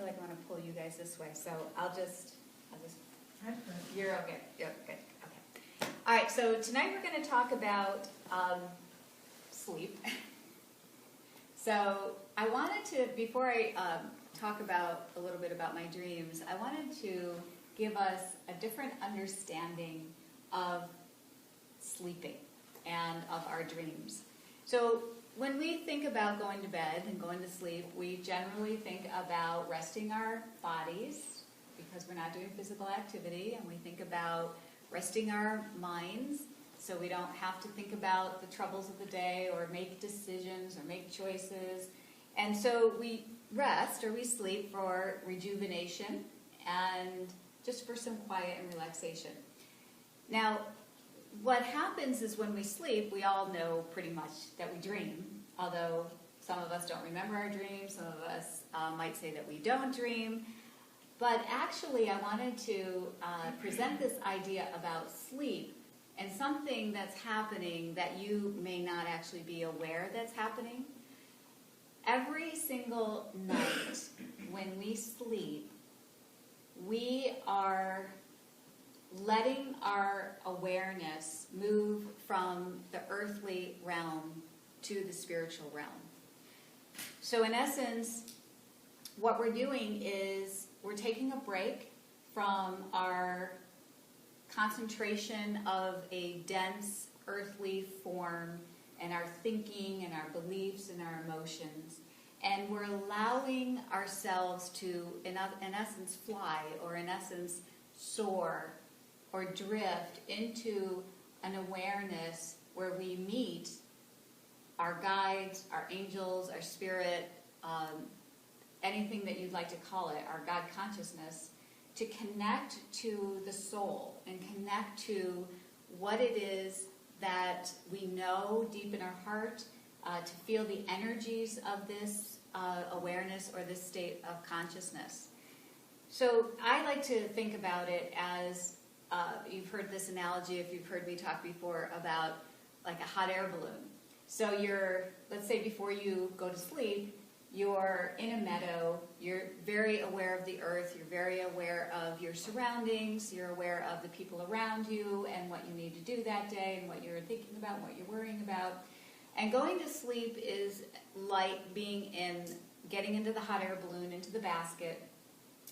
feel like I want to pull you guys this way, so I'll just, you're okay. Yep, good. Okay. All right, so tonight we're going to talk about sleep. So I wanted to, before I talk about a little bit about my dreams, I wanted to give us a different understanding of sleeping and of our dreams. So when we think about going to bed and going to sleep, we generally think about resting our bodies because we're not doing physical activity, and we think about resting our minds so we don't have to think about the troubles of the day or make decisions or make choices. And so we rest or we sleep for rejuvenation and just for some quiet and relaxation. Now, what happens is when we sleep, we all know pretty much that we dream, although some of us don't remember our dreams, some of us might say that we don't dream. But actually, I wanted to present this idea about sleep and something that's happening that you may not actually be aware that's happening. Every single night when we sleep, we are letting our awareness move from the earthly realm to the spiritual realm. So in essence, what we're doing is we're taking a break from our concentration of a dense earthly form and our thinking and our beliefs and our emotions, and we're allowing ourselves to, in essence, fly, or in essence, soar or drift into an awareness where we meet our guides, our angels, our spirit, anything that you'd like to call it, our God consciousness, to connect to the soul and connect to what it is that we know deep in our heart, to feel the energies of this awareness or this state of consciousness. So I like to think about it as, you've heard this analogy if you've heard me talk before about like a hot air balloon. So let's say before you go to sleep, you're in a meadow, you're very aware of the earth, you're very aware of your surroundings, you're aware of the people around you and what you need to do that day and what you're thinking about, what you're worrying about. And going to sleep is like getting into the hot air balloon, into the basket,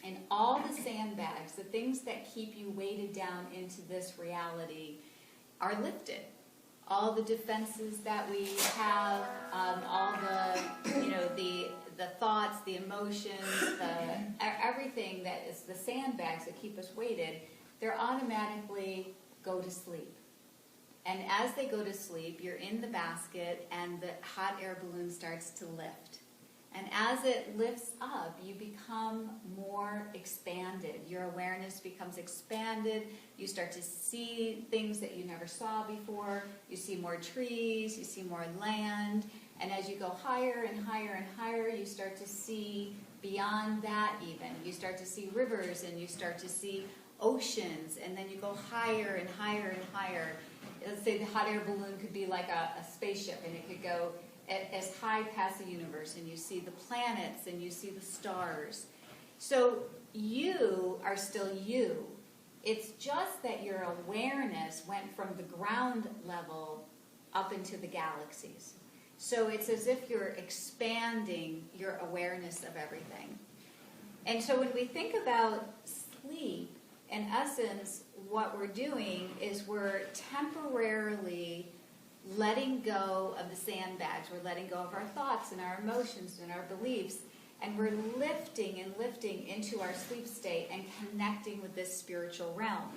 and all the sandbags, the things that keep you weighted down into this reality, are lifted. All the defenses that we have, all the thoughts, the emotions, everything that is the sandbags that keep us weighted, they're automatically go to sleep. And as they go to sleep, you're in the basket and the hot air balloon starts to lift. And as it lifts up, you become more expanded. Your awareness becomes expanded. You start to see things that you never saw before. You see more trees, you see more land. And as you go higher and higher and higher, you start to see beyond that even. You start to see rivers and you start to see oceans. And then you go higher and higher and higher. Let's say the hot air balloon could be like a spaceship, and it could go as high past the universe, and you see the planets and you see the stars. So you are still you. It's just that your awareness went from the ground level up into the galaxies. So it's as if you're expanding your awareness of everything. And so when we think about sleep, in essence, what we're doing is we're temporarily letting go of the sandbags. We're letting go of our thoughts and our emotions and our beliefs, and we're lifting and lifting into our sleep state and connecting with this spiritual realm.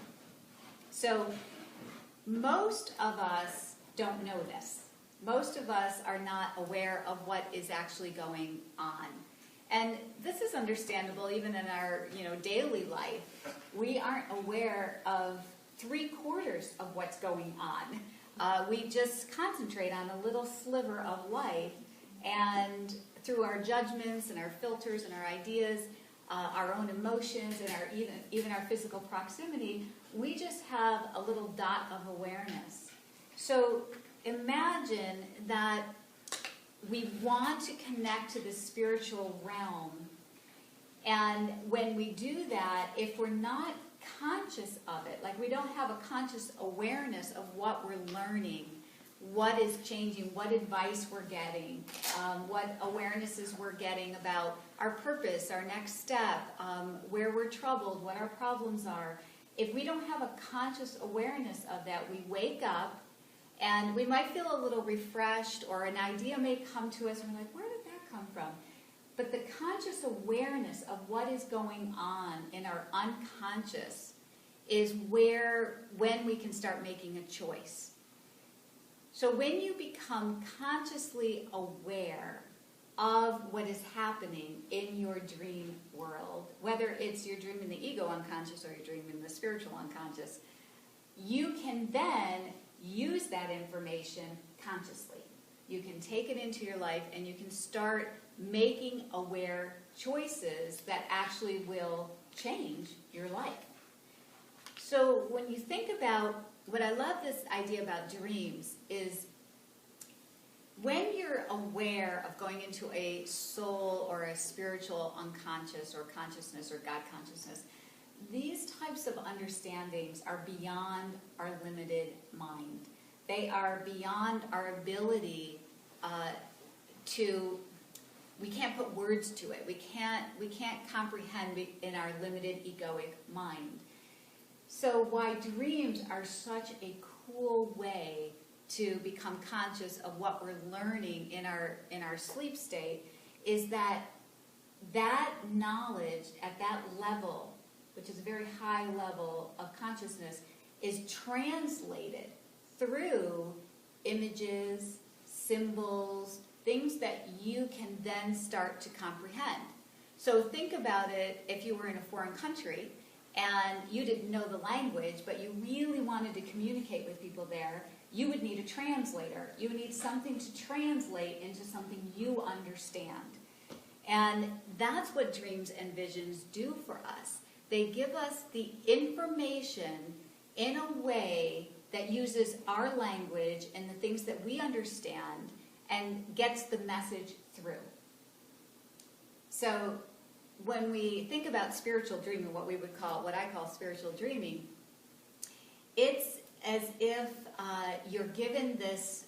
So most of us don't know this. Most of us are not aware of what is actually going on. And this is understandable even in our daily life. We aren't aware of 3/4 of what's going on. We just concentrate on a little sliver of life, and through our judgments and our filters and our ideas, our own emotions and even our physical proximity, we just have a little dot of awareness. So imagine that we want to connect to the spiritual realm, And when we do that, if we're not conscious of it, like we don't have a conscious awareness of what we're learning, what is changing, what advice we're getting, what awarenesses we're getting about our purpose, our next step, where we're troubled, what our problems are. If we don't have a conscious awareness of that, we wake up and we might feel a little refreshed, or an idea may come to us and we're like, where did that come from? But the conscious awareness of what is going on in our unconscious is when we can start making a choice. So when you become consciously aware of what is happening in your dream world, whether it's your dream in the ego unconscious or your dream in the spiritual unconscious, you can then use that information consciously. You can take it into your life and you can start making aware choices that actually will change your life. So when you think about, what I love this idea about dreams is when you're aware of going into a soul or a spiritual unconscious or consciousness or God consciousness, these types of understandings are beyond our limited mind. They are beyond our ability we can't put words to it. We can't comprehend in our limited egoic mind. So why dreams are such a cool way to become conscious of what we're learning in our sleep state is that knowledge at that level, which is a very high level of consciousness, is translated through images, symbols, things that you can then start to comprehend. So think about it if you were in a foreign country and you didn't know the language, but you really wanted to communicate with people there, you would need a translator. You would need something to translate into something you understand. And that's what dreams and visions do for us. They give us the information in a way that uses our language and the things that we understand and gets the message through. So when we think about spiritual dreaming, what I call spiritual dreaming, it's as if you're given this,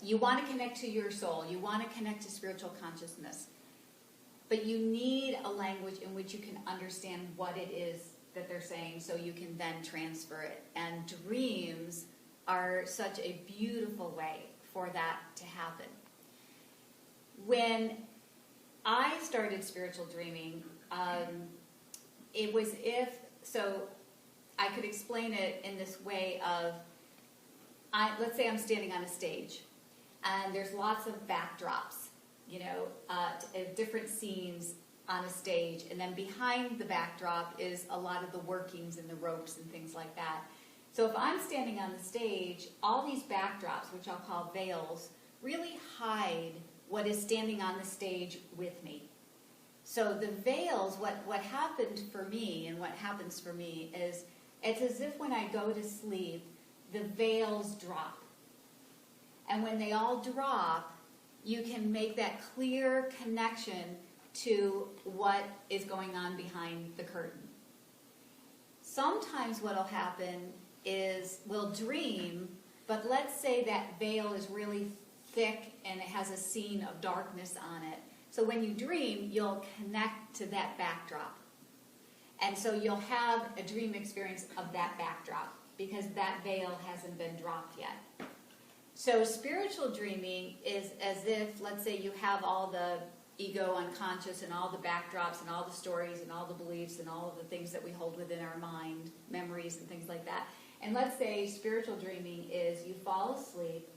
you want to connect to your soul, you want to connect to spiritual consciousness, but you need a language in which you can understand what it is that they're saying so you can then transfer it. And dreams are such a beautiful way for that to happen. When I started spiritual dreaming, it was so I could explain it in this way of, let's say I'm standing on a stage, and there's lots of backdrops, different scenes on a stage, and then behind the backdrop is a lot of the workings and the ropes and things like that. So if I'm standing on the stage, all these backdrops, which I'll call veils, really hide what is standing on the stage with me. So the veils, what happened for me and what happens for me is it's as if when I go to sleep, the veils drop. And when they all drop, you can make that clear connection to what is going on behind the curtain. Sometimes what will happen is we'll dream, but let's say that veil is really thick and it has a scene of darkness on it. So when you dream, you'll connect to that backdrop. And so you'll have a dream experience of that backdrop because that veil hasn't been dropped yet. So spiritual dreaming is as if, let's say you have all the ego unconscious and all the backdrops and all the stories and all the beliefs and all of the things that we hold within our mind, memories and things like that. And let's say spiritual dreaming is you fall asleep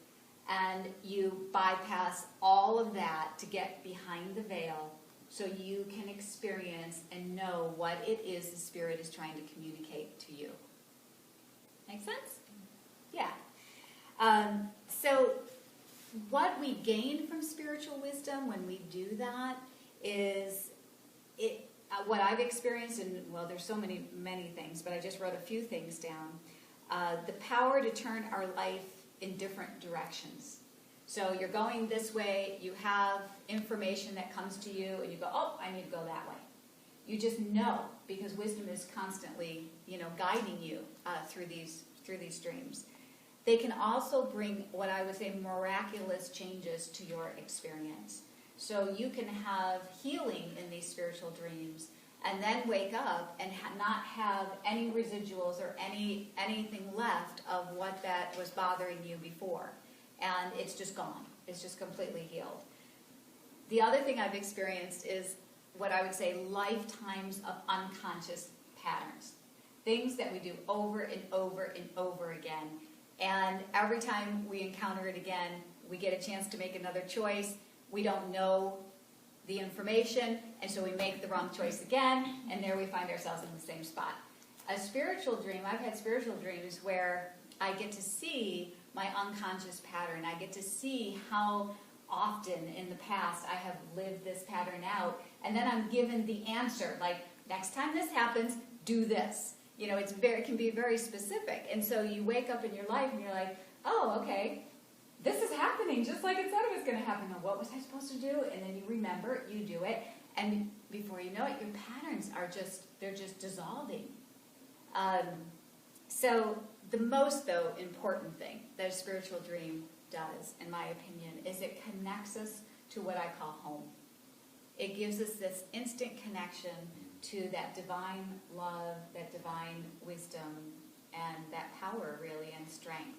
and you bypass all of that to get behind the veil so you can experience and know what it is the Spirit is trying to communicate to you. Make sense? Yeah. So what we gain from spiritual wisdom when we do that is what I've experienced, and there's so many things, but I just wrote a few things down. The power to turn our life in different directions. So you're going this way, you have information that comes to you, and you go, oh, I need to go that way. You just know, because wisdom is constantly, guiding you through these dreams. They can also bring what I would say miraculous changes to your experience. So you can have healing in these spiritual dreams, and then wake up and not have any residuals or anything left of what that was bothering you before. And it's just gone. It's just completely healed. The other thing I've experienced is what I would say lifetimes of unconscious patterns. Things that we do over and over and over again. And every time we encounter it again, we get a chance to make another choice. We don't know the information, and so we make the wrong choice again, and there we find ourselves in the same spot. A spiritual dream, I've had spiritual dreams where I get to see my unconscious pattern. I get to see how often in the past I have lived this pattern out, and then I'm given the answer, like, next time this happens, do this. It can be very specific. And so you wake up in your life and you're like, oh, okay, this is happening just like it said it was going to happen. Now, what was I supposed to do? And then you remember, you do it, and before you know it, your patterns are just dissolving. So the most, though, important thing that a spiritual dream does, in my opinion, is it connects us to what I call home. It gives us this instant connection to that divine love, that divine wisdom, and that power, really, and strength.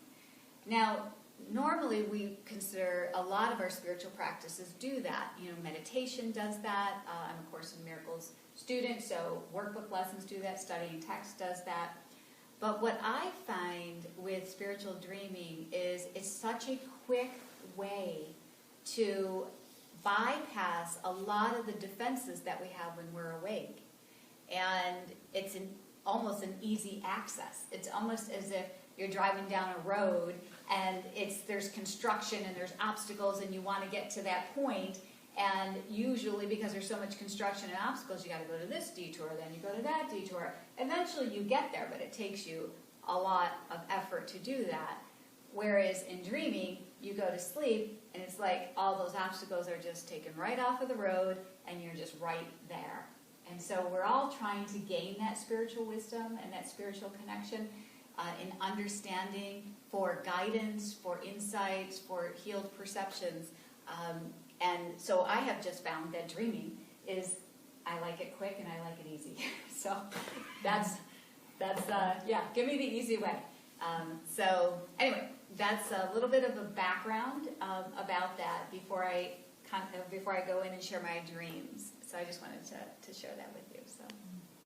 Now, normally we consider a lot of our spiritual practices do that. Meditation does that. I'm a Course in Miracles student, so workbook lessons do that. Studying text does that. But what I find with spiritual dreaming is it's such a quick way to bypass a lot of the defenses that we have when we're awake. And it's almost an easy access. It's almost as if you're driving down a road and there's construction and there's obstacles and you want to get to that point. And usually, because there's so much construction and obstacles, you got to go to this detour, then you go to that detour. Eventually you get there, but it takes you a lot of effort to do that. Whereas in dreaming, you go to sleep and it's like all those obstacles are just taken right off of the road and you're just right there. And so we're all trying to gain that spiritual wisdom and that spiritual connection in understanding, for guidance, for insights, for healed perceptions. And so I have just found that dreaming is, I like it quick and I like it easy. So that's give me the easy way. So anyway, that's a little bit of a background about that before I go in and share my dreams. So I just wanted to share that with you.